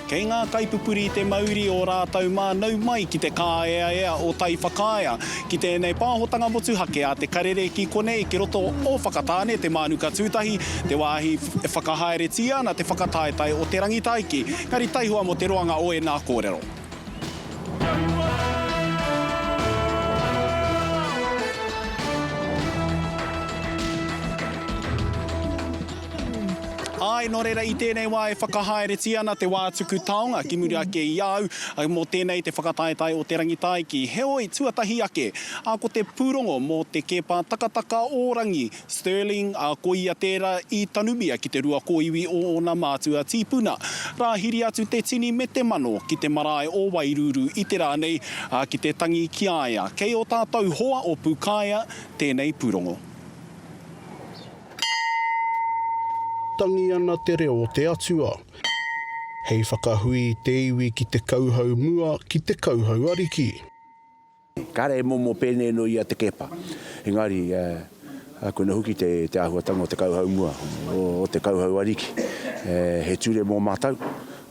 Kei ngā kaipupuri te mauri o rātau mānau mai ki te kāea o tai whakaia. Ki tēnei pāhotanga motu hake a te karere ki konei ki roto o whakatāne te mānuka tūtahi, te wāhi whakahaere tia na te whakataetai o te rangi taiki. Kari taihua mo te roanga o e nā kōrero. Ai, no reira I tēnei wā e whakahaeretia ana te wātuku taonga ki muri ake I au, mō tēnei te whakataetai o te rangi taiki. Heoi, tuatahi ake, a ko te pūrongo mō te Kepa Takataka-ō-Rangi Stirling, a ko ia tērā I tanumia ki te rua kōiwi o ona mātua tīpuna. Rā hiri atu te tini me te mano ki te marae o Wairuru I te rānei, ki te tangi ki aia. Kei o tātou hoa o pūkāia, tēnei pūrongo. Tangi ana te reo te atua. Hei whakahui te iwi ki te kauhau mua ki te kauhau ariki. Kare momo pēne no ia te kepa. Engari, kuna huki te āhuatanga o te kauhau mua, o te kauhau ariki. He ture mō mātau,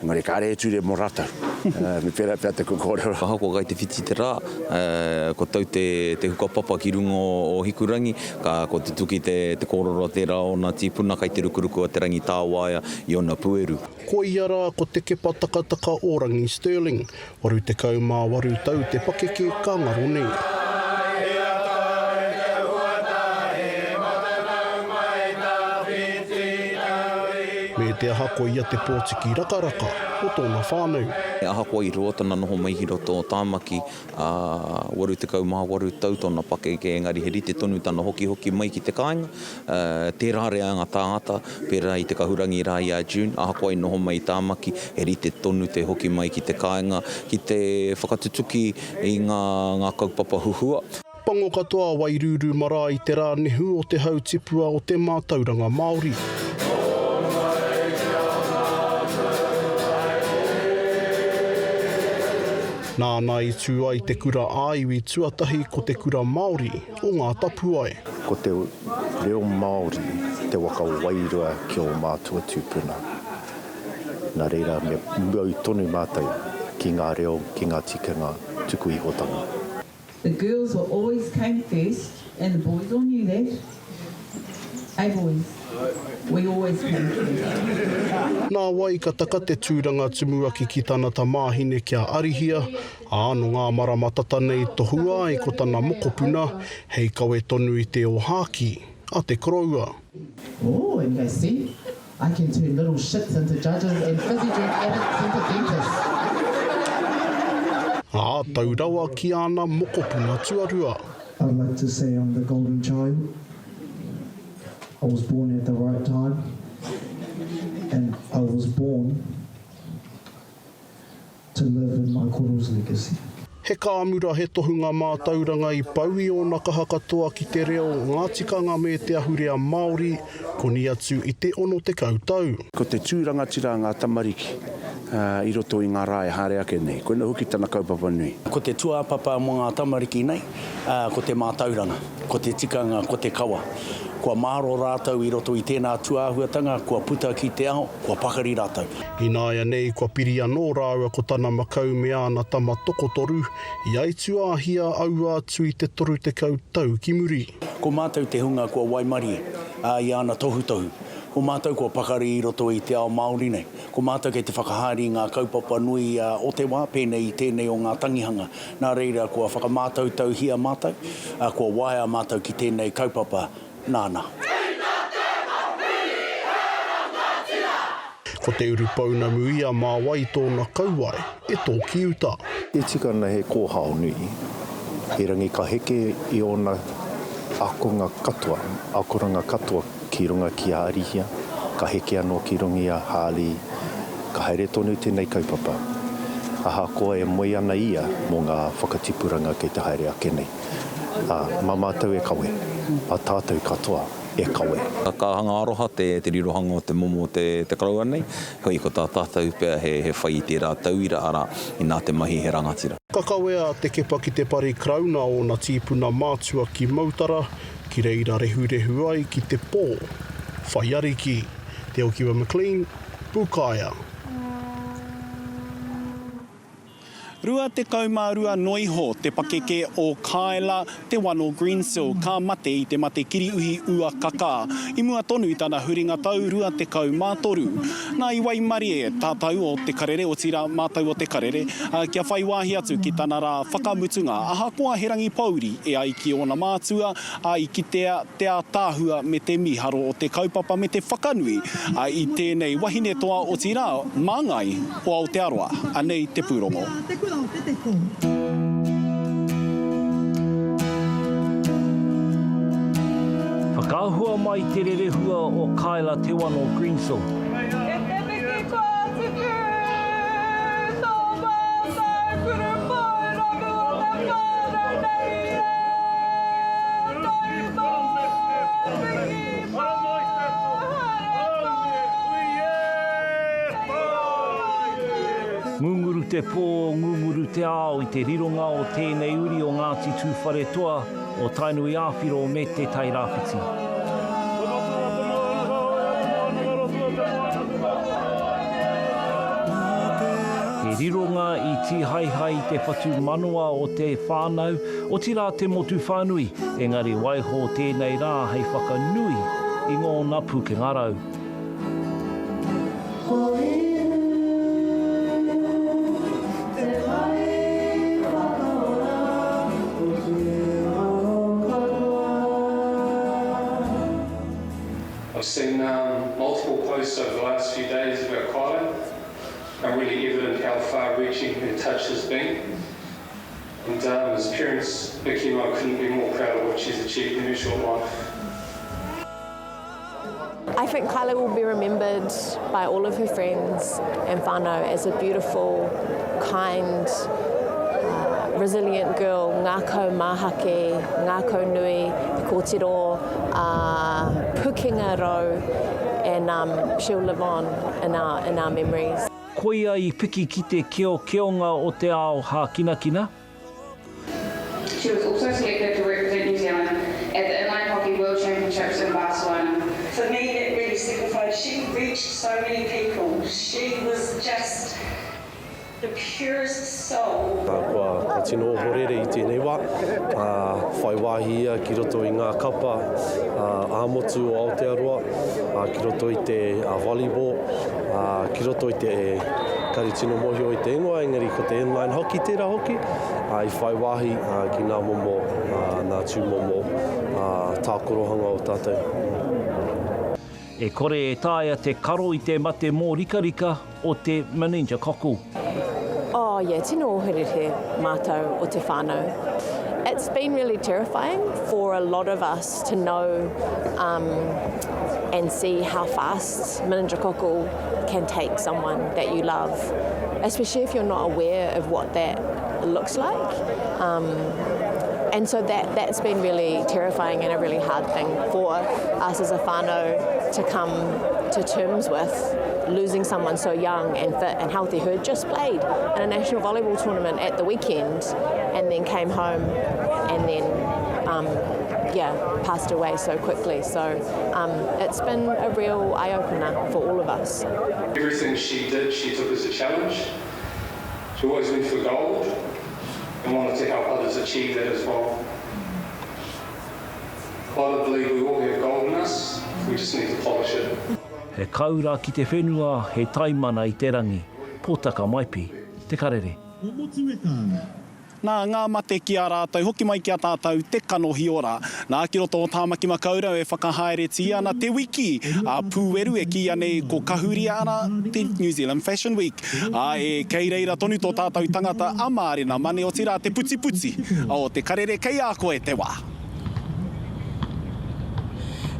engari kare he ture mō rātau. Me pēra te kōrero. Hako kai te whiti te rā, ko tau te hukapapa ki rungo o hikurangi, ko te tuki te kōrero tērā o nā tīpuna, kai te rukuruku o te rangi tāwaia I ona pueru. Ko ia rā ko te Kepa Takataka-ō-Rangi Stirling, waru te kaumā waru tau te pakeke ka ngaro nei. Me te ahako ia te pōtiki rakaraka o tōna whānau. E ahako I roa tana noho mai hiro tō tāmaki, waru te kaumā waru tau tōna pakeke, engari he rite tonu tana hoki mai ki te kāinga. Te rāreanga tāngata, pērā I te kahurangi rā I a June, ahako ai noho mai tāmaki, he rite tonu te hoki mai ki te kāinga, ki te whakatutuki I ngā kaupapa huhua. Pango katoa Wairuru mara I te rā nehu o te hautipua o te mātauranga Māori. Nāna I tū ai te kura āiwi tuatahi ko te kura Māori o ngā tapuai. Ko te reo Māori, te waka wairua ki o mātua tūpuna. Nā reira me mau tonu mātou ki ngā reo, ki ngā tikanga tuku ihotanga. The girls were always came first and the boys all knew that. Hey boys, we always came first. Nā wai ka taka te tūranga tumuaki ki tāna ta māhine kia arihia, āno ngā maramatata nei tohua ai ko tāna mokopuna, hei kawe tonu I te o hāki, a te koroua. Oh, and they see, I can turn little shits into judges and fizzy drink addicts into dentists. Ā taurawa ki ana mokopuna tuarua. I'd like to say I'm the golden child. I was born at the right time, and I was born to live in my koro's legacy. He kāmura he tohunga mātauranga I paui o nā kaha katoa ki te reo ngā tikanga me te ahurea Māori, koni atu I te ono te kautau. Ko te tūrangatira ngā tamariki, I roto I ngā rāe hare ake nei. Koina huki tana kaupapa nui. Ko te tuapapa mo ngā tamariki nei, ko te mātauranga, ko te tikanga, ko te kawa. Kua māro rātau I roto I tēnā tuāhuatanga, kua puta ki te ao, kua pakari rātau. I nāia nei kua piri anō rāua ko tāna makau me āna tama tokotoru, I aitu āhia au atu I te toru te kautau ki muri. Ko mātou te hunga kua waimari, I āna tohutohu. Ko mātou kua pakari I roto I te ao Māori nei. Ko mātou kei te whakahari ngā kaupapa nui o te wā, pēnei I tēnei o ngā tangihanga. Nā reira kua whakamātou tau hia mātou, kua waia mātou ki tēnei kaupapa nāna. Ko te uru pauna muia mā wai tōna kauai, e tō ki uta. E tika ana he kōhao nui, he rangi ka heke I ona akonga katoa, akoranga katoa ki runga ki a arihia, ka heke anō ki rungi a hāli, ka haere tonu tēnei kaupapa. Aha koa e moi ana ia mō ngā whakatipuranga kei te haere ake nei. Mā mātou e kawe, a tātou katoa e kawe. Ka hanga aroha te rirohanga o te momo te karaua nei, hoi ko tā tātou pēr he whai te rā tauira ara I nā te mahi he rangatira. Ka kawea te kepa ki te pari krauna o nā tīpuna mātua ki Mautara, ki reira rehu ai ki te pō. Whai ariki, te Okiwa McLean, Pukaia. Rua te kaumārua noiho, te pakeke o Kyla, te Wano Greensill, ka mate I te mate kiriuhi ua kaka. I mua tonu I tāna huringa tau, rua te kaumātoru. Nā I wai marie, tātau o te karere, o tira mātau o te karere, kia whai wāhi atu ki tāna rā whakamutunga. Aha koa he rangi pauri, e ai ki ona mātua, I ki te tāhua me te miharo o te kaupapa me te whakanui. I tēnei wahine toa o tira, māngai o Aotearoa. Anei te pūrongo. Whakaahua mai te rerehua o Kyla te Wano Greensill. Ngunguru te pō, ngunguru te ao I te rironga o tēnei uri o Ngāti Tūwhare toa o Tainui Āwhiro me te Tairāwhiti. He rironga I ti haihai te whatu manoa o te whānau, o tira te motu whānui, engari waiho tēnei rā hei whakanui I ngōna pukengarau. I've seen multiple posts over the last few days about Kyla, and really evident how far-reaching her touch has been. And as parents, Vicky and I couldn't be more proud of what she's achieved in her short life. I think Kyla will be remembered by all of her friends and whānau as a beautiful, kind, resilient girl, ngā kau māhake, ngā kau nui, kōtiro, pukinga rau, and she'll live on in our memories. Koia I piki ki te keonga o te ao ha kinakina. She was also selected to represent New Zealand at the Inline Hockey World Championships in Barcelona. For me, it really signified she reached so many people. She was just the purest soul. Kua tino Huarere I tēnei wā, whai wāhi ia ki roto I ngā kapa, āmotu o Aotearoa, ki roto I te volleyball, ki roto I te kari tino mohio I te ingoa, engari ko te inline hockey tērā hoki, I whai wāhi ki ngā momo, ngā tūmomo, tākorohanga o tātou. E kore e tāia te karo I te mate mō rikarika o te manager koku. Oh yeah, tino Huarere mātou o te whānau. It's been really terrifying for a lot of us to know and see how fast Minangakoko can take someone that you love, especially if you're not aware of what that looks like. And so that's been really terrifying and a really hard thing for us as a whānau to come to terms with, losing someone so young and fit and healthy who had just played in a national volleyball tournament at the weekend and then came home and then passed away so quickly. So it's been a real eye-opener for all of us. Everything she did, she took as a challenge. She always went for gold and wanted to help others achieve that as well. I believe we all have gold in us, we just need to polish it. He kaura ki te whenua, he taimana I te rangi. Pōtaka maipi, te karere. Nā ngā mate ki a rātou, hoki mai ki a tātou te kanohi ora. Nā ki roto o tāmaki makaura e whakahaere ana te wiki. Pūweru e ki anei ko kahuria ana te New Zealand Fashion Week. E kei reira tonu tō tātou tangata amārena mane o tira te puti puti. O te karere kei a koe te wā.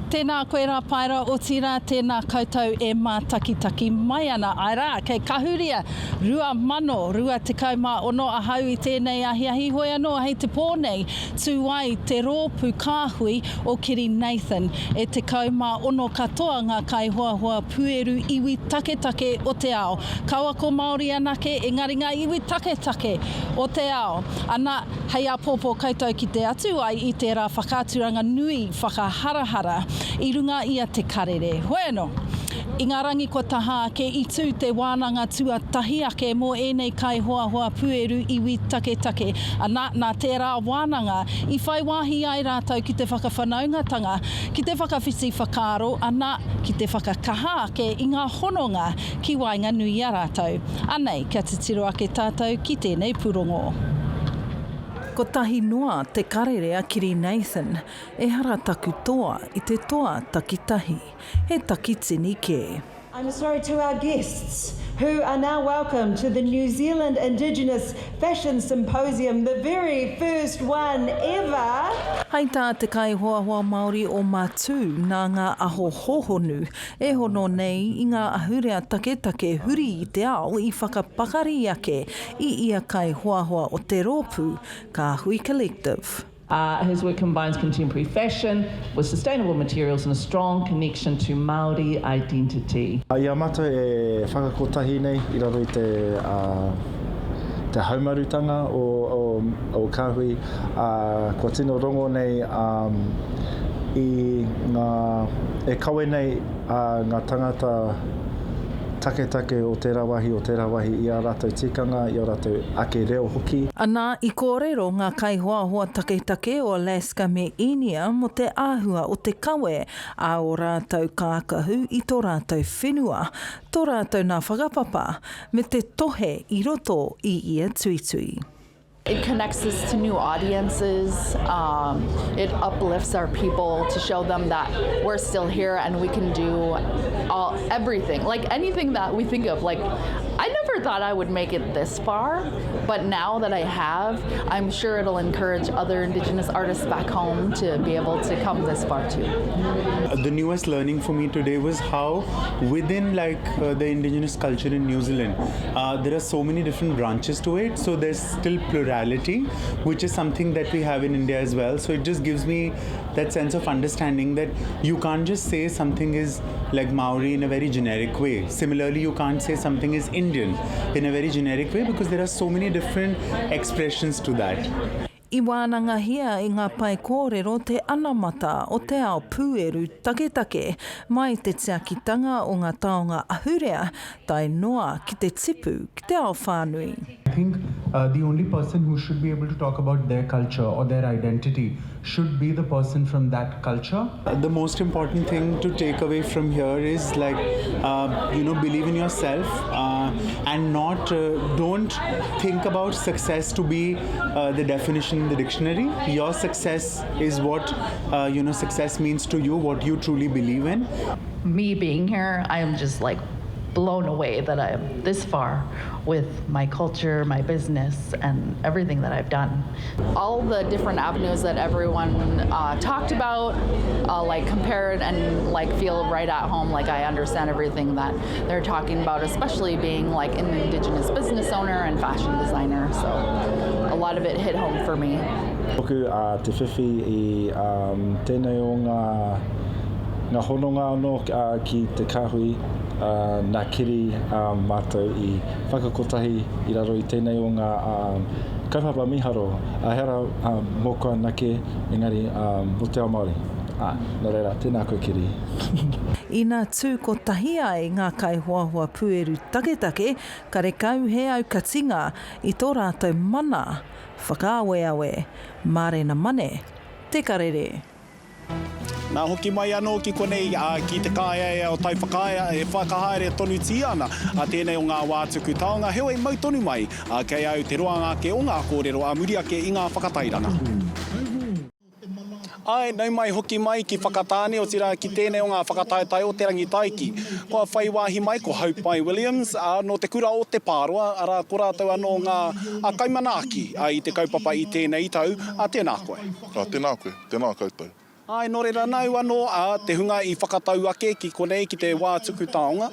Tēnā koe rā paira o tira, tēnā koutou e mātakitaki mai ana. Ai rā, kei kahuria, rua mano, rua te kaumā ono a hau I tēnei ahiahi. Hoi anō hei te pōnei, tū ai te rōpū kāhui o Kiri Nathan. E te kaumā ono katoa ngā kaihoahua pueru iwi taketake o te ao. Kaua ko Māori anake, engari ngā iwi taketake o te ao. Ana, hei a pōpō koutou ki te atu ai I te rā whakāturanga nui whakaharahara. I runga ia te karere. Hoi anō, I ngā rangi ko taha ke I tū te wānanga tuatahi ake mō ēnei kai hoa hoa pueru iwi take take. Ana nā tērā wānanga I whai wāhi ai rātou ki te whakawhanaungatanga, ki te whakawhiti whakaro, ana ki te whakakaha ake I ngā hononga ki wainga nui a rātou. Anei, kia te tiro ake tātou ki tēnei purongo. Ko tahi noa te karere a Kiri Nathan, e hara taku toa I te toa takitahi, he takitini ke. I'm sorry to our guests who are now welcome to the New Zealand Indigenous Fashion Symposium, the very first one ever. Hei tā te kai hoa hoa Māori o Mātū nā ngā aho hohonu, e hono nei I ngā ahurea take take huri I te ao I whakapakari ake I ia kai hoa hoa o te rōpū, ka Hui Collective. His work combines contemporary fashion with sustainable materials and a strong connection to Māori identity. Ia mata e whakakotahi nei I raro I te haumarutanga o Kāhui. Kua tino rongo nei e kawe nei ngā tangata take take o tērā wahi I a rātou tikanga, I a rātou ake reo hoki. Anā I kōrero ngā kai hoa hoa take take o Alaska me Inia mo te āhua o te kawe a o rātou kākahu I tō rātou whenua, tō rātou nā whakapapa me te tohe I roto I ia tui tui. It connects us to new audiences. It uplifts our people to show them that we're still here and we can do everything, like anything that we think of. Like, I never thought I would make it this far, but now that I have, I'm sure it'll encourage other Indigenous artists back home to be able to come this far too. The newest learning for me today was how within the Indigenous culture in New Zealand, there are so many different branches to it. So there's still plurality, which is something that we have in India as well. So it just gives me that sense of understanding that you can't just say something is like Maori in a very generic way. Similarly, you can't say something is Indian in a very generic way because there are so many different expressions to that. I Wānanga hia I ngā pai kōrero te anamata o te ao pūeru take mai te tiakitanga o ngā taonga ahurea tai noa ki te tipu ki te ao whānui. I think the only person who should be able to talk about their culture or their identity should be the person from that culture. The most important thing to take away from here is believe in yourself and don't think about success to be the definition in the dictionary. Your success is what success means to you, what you truly believe in. Me being here, I am just blown away that I am this far with my culture, my business, and everything that I've done. All the different avenues that everyone talked about, compared and feel right at home, I understand everything that they're talking about, especially being an Indigenous business owner and fashion designer. So a lot of it hit home for me. Oku te whiwhi I tēnei o ngā hononga anō ki te kāhui nā kiri mātou I whakakotahi I raro I tēnei o ngā kaupapa miharo a hera mokua nake engari o te ao Māori. Nā reira, tēnā koe kiri. I nā tū ko tahi ai ngā kai hoa hoa pueru take ka rekau he au katinga I tō rātou mana, whakaawe awe, mārena mane, te karere. Nā hoki mai anō ki konei ki te kāia o tai whakahaere tonu tiana a tēnei o ngā wātuku taonga. Heoi mau tonu mai kei au te roanga ke o ngā kōrero a muri ake I ngā whakatairanga. Ai, nau mai hoki mai ki whakatāne o tira ki tēnei o ngā whakataetai o te rangi taiki. Ko whai wāhi mai ko Haupai Williams no te kura o te pāroa, ara ko rātou anō ngā kaimanaaki I te kaupapa I tēnei tau. Tēnā koe. Tēnā koe, tēnā koutou. Ai, nō reira nau anō te hunga I whakatau ake ki konei ki te wātuku taonga.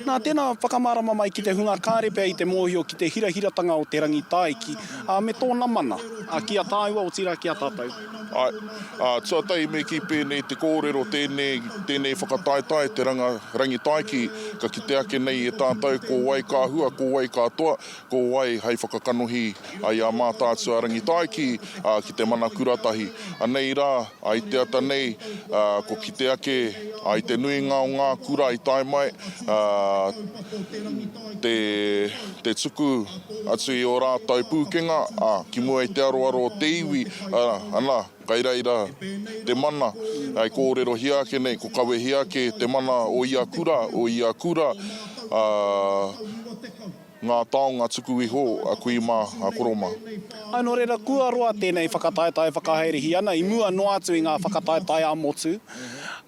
Nā tēnā whakamarama mai ki te hunga kārepe I te mōhio ki te hirahiratanga o te rangi taiki me tōna mana. Kia tāua o tira kia tātou. Tuatai me ki pēnei te kōrero tēnei whakataetai te rangi taiki ka kite ake nei e tātou ko wai ka hua, ko wai ka toa, ko wai hei whakakanohi ai a mātātua rangi taiki ki te mana kuratahi. Anei rā, ai te ata nei, ko kite ake ai te nuinga o ngā kura i tae mai, te tuku atu i o rātou pūkenga, ki mua i te aroaro o te iwi, ana, kai reira, te mana, ai kōrero hiake nei, ko kawe hiake, te mana o ia kura, ngā taonga tuku i ho, a kui mā, a koroma. Ai no reira, kua roa tēnei whakataetai whakaheirihi ana, i mua no atu i ngā whakataetai a motu.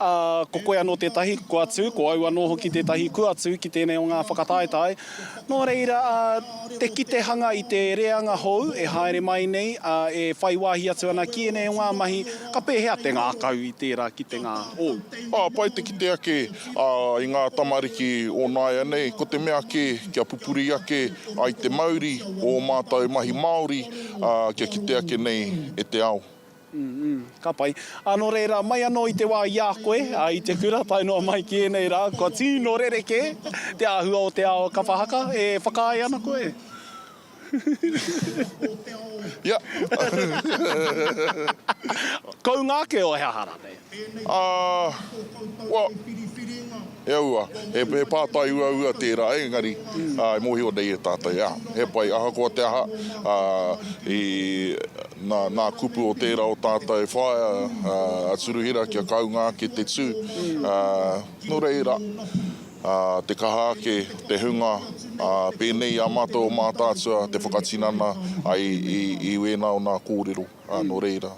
Ko koe anō tētahi, ko atu, ko au anō hoki tētahi, ko atu ki tēnei o ngā whakataetai. No reira, te kite hanga i te reanga hou, e haere mai nei, e whai wāhi atu ana ki enei o ngā mahi, ka pēhea te ngā kau i tērā ki te ngā ou. Pai te kite ake i ngā tamariki o nāia nei, ko te mea ake, kia pupuri ake, ai te mauri o mātou mahi Māori, kia kite ake nei e te ao. Ka pai. Anō reira, mai anō i te wā i a koe, i te kura, tai noa mai ki enei rā, kua tino rereke, te āhua o te ao kapahaka, e whakaai ana koe. Ia. Kau ngāke o hea hara nei? E aua, e pātai ua tērā, engari, e mohi o nei e tātai, he pai, aha koa te aha, nā kupu o tērā o tātai whaia, atsuruhira kia kau ngāke te tū, no reira, te kaha ake, te hunga, pēnei a mātou o mātātua, te whakatinana ai i wēnā o nā kōrero, no reira.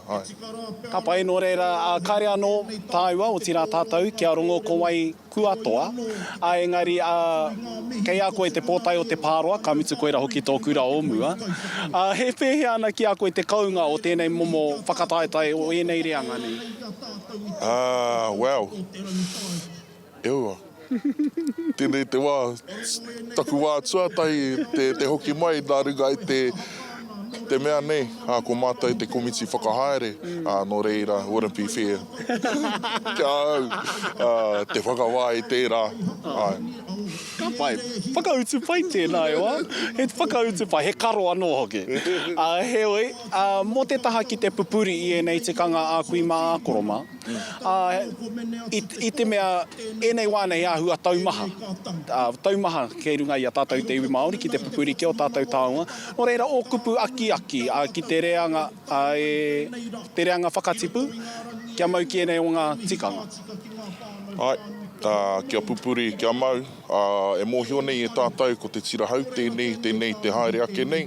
Ka pai no reira, kāre anō tāua o tira tātou, kia rongo ko wai kuatoa, engari kei a koe te pōtai o te pāroa, ka mitu koe ra hoki tō kura o mua. He pēhe ana ki a koe te kaunga o tēnei momo whakataetai o enei reanga nei? Wow. Eua. Tēnei te wā, taku wā tuatai, te hoki mai, nā runga i te mea nei, ko mātai te komiti whakahaere, no reira, wouldn't be fair. Kia au, te whakawā i tērā. Ka pai, whakautu pai tēnā e wā, he whakautu pai, he karo anō hoki. He oi, mō te taha ki te pupuri i enei te kanga a kui mā ākoroma, i te mea, enei wānei āhua taumaha. Taumaha kei runga i a tātou te iwi Māori, ki te pupuri ki o tātou tāunga. No reira, o kupu aki ki te reanga, te reanga whakatipu, kia mau ki enei o ngā tikanga. Ai, kia pupuri, kia mau, e mōhio nei e tātou ko te tira hau, tēnei te haere ake nei.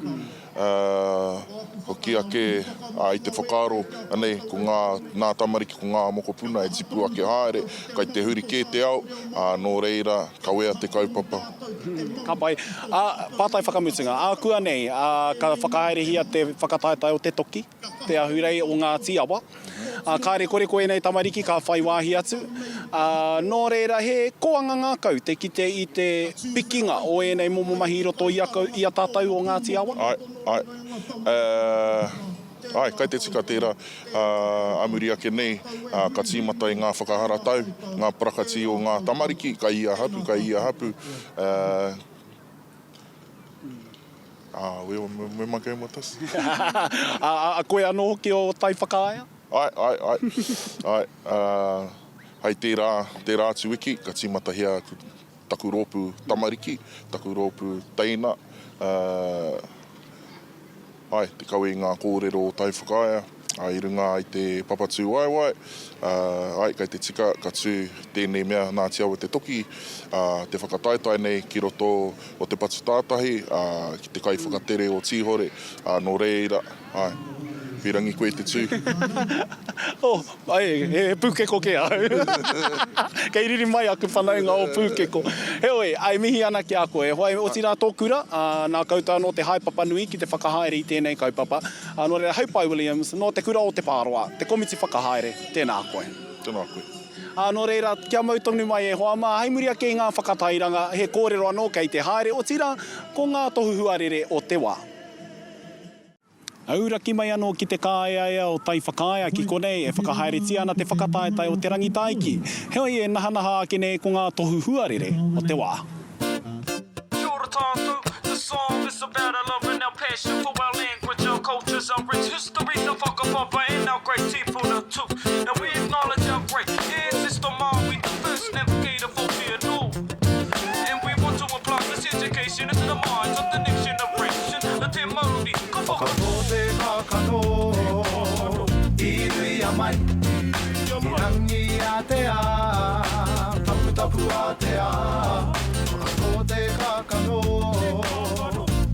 Hoki ake i te whakaro, anei, ko ngā tamariki, ko ngā mokopuna, e tipu ake haere, kai te huri ke te ao, no reira, kawea te kaupapa. Ka pai, pātai whakamutunga, kua nei, ka whakaerehia te whakataetai o te toki, te ahurei o ngā tiawa. Kāre kore koe nei tamariki, ka whai wāhi atu. No reira, he koanga ngā kau, te kite i te pikinga o enei momo mahi roto i a tātou o ngā tiawa? Ai, kai te tika tērā, amuri ake nei, ka tīmata i ngā whakahara tau, ngā prakati o ngā tamariki, kai ia hapu. Me makai mo tas. Koe anō hoki o tai whakaaya? Ai, hei tērā atu wiki, ka tīmata hea taku rōpu tamariki, taku rōpu teina, ai, te kawe ngā kōrero o tai whakaia, i runga i te papatū waiwai, ai, kai te tika, ka tū tēnei mea nā tiawa te toki, te whakataetai nei ki roto o te patu tātahi, ki te kai whakatere o tīhore, no reira, ai, pirangi koe te tū. He pūkeko ke au. Kei riri mai aku whanaunga o pūkeko. Heoi, ai mihi ana ki a koe. Hoi, o tira tō kura, nā koutou anō te haipapa nui ki te whakahaere i tēnei kaupapa. No reira, Haupai Williams, no te kura o te pāroa, te komiti whakahaere, tēnā koe. Tēnā koe. No reira, kia mautonu mai e hoa mā, haimuri ake i ngā whakatairanga, he kōrero anō kei te haere, o tira ko ngā tohu Huarere o te wā. Auraki mai anō ki te kāeaea o tai whakaea ki konei e whakahaeretia ana te whakataetai o te rangi taiki. Heoi e nahanaha ake nei ko ngā tohu huarere o te wā. Kia ora tātou, the song is about our love and our passion for our language, our cultures, our rich history, the whakapapa and our great people too. Now we acknowledge our great ancestor Maui, the first navigator for Wano. And we want to apply this education into the minds of the next generation. The te mauri, ka whakatote kakano, irui a mai, i rangi a te a, tapu tapu a te a. Whakatote kakano,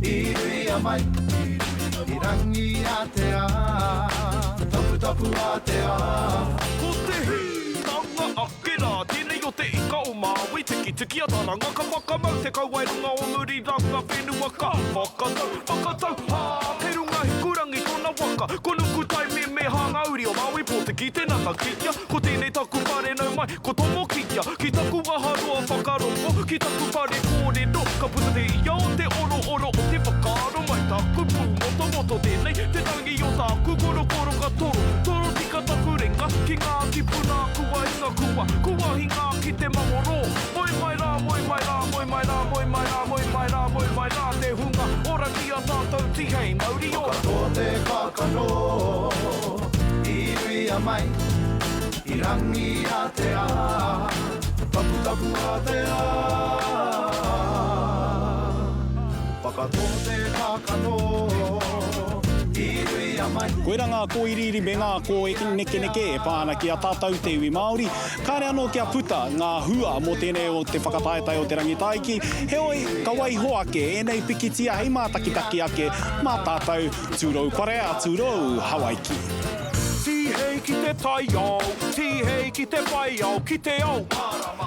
irui a mai, i rangi a te a, tapu tapu a te a. Ko te tanga a kera, tēnei o te ika o Māui, tiki a taranga, ka whakamau te kauairunga o muri ranga whenua ka whakatau, whakatau, hā, te runga hikurangi tōna waka, ko nuku tai me hangauri o Māui, po te ki tēnaka kia, ko tēnei taku pare nau mai, ko tomo kia, ki taku aharoa whakaroko, ki taku pare kōrero, ka puta te ia o te oro o te whakaro mai, taku pū moto tēnei, te tangi o taku koro ka toro tika taku renga, ki ngā tipuna kua inga kua hinga ki te mamoro, moi mai rā, moi mai rā, moi mai rā, moi mai rā, moi mai rā, moi mai rā, te hunga, ora ki a tātou tihei mauri o. Kato te kakano, irui a mai, i rangi a te a, tapu tapu a te a. Whakato te kakano, irui a mai. Koera ngā kōiriri me ngā kō neke e pāna ki a tātou te iwi Māori. Kāre anō kia puta ngā hua mō tēnei o te whakataetai o te rangi taiki. Heoi, ka waiho ake, enei pikitia hei mātakitaki ake, mā tātou tūrou korea, tūrou Hawaiki. Tihei ki te tai au, tihei ki te pai au, ki te au.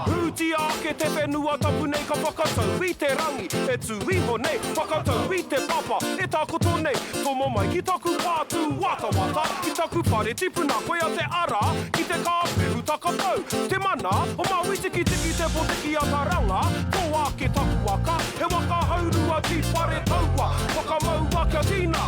Hūti ake te whenua tapu nei ka whakatau i te rangi, e tū iho nei, whakatau i te papa, e tākoto nei. Tomo mai ki taku pātū wata, ki taku pare tipuna koe a te ara, ki te kāperu takatau. Te mana, o Māui tiki te poteki a taranga, tō ake taku waka, he waka haurua ti pare taua, whakamau kia tina.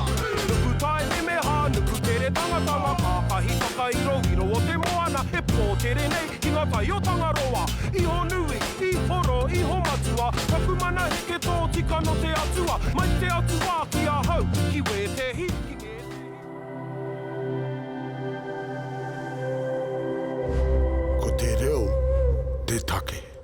Nuku tai me ha, nuku tere tangatanga, kākahi whakairo o te moana, he pō tere nei, ki ngā tai o tangaroa. Iho nui, i horo, iho matua, taku mana heke tō tika no te atua, mai te atua ki a hau, ki we te hi. Ko te reo, te take.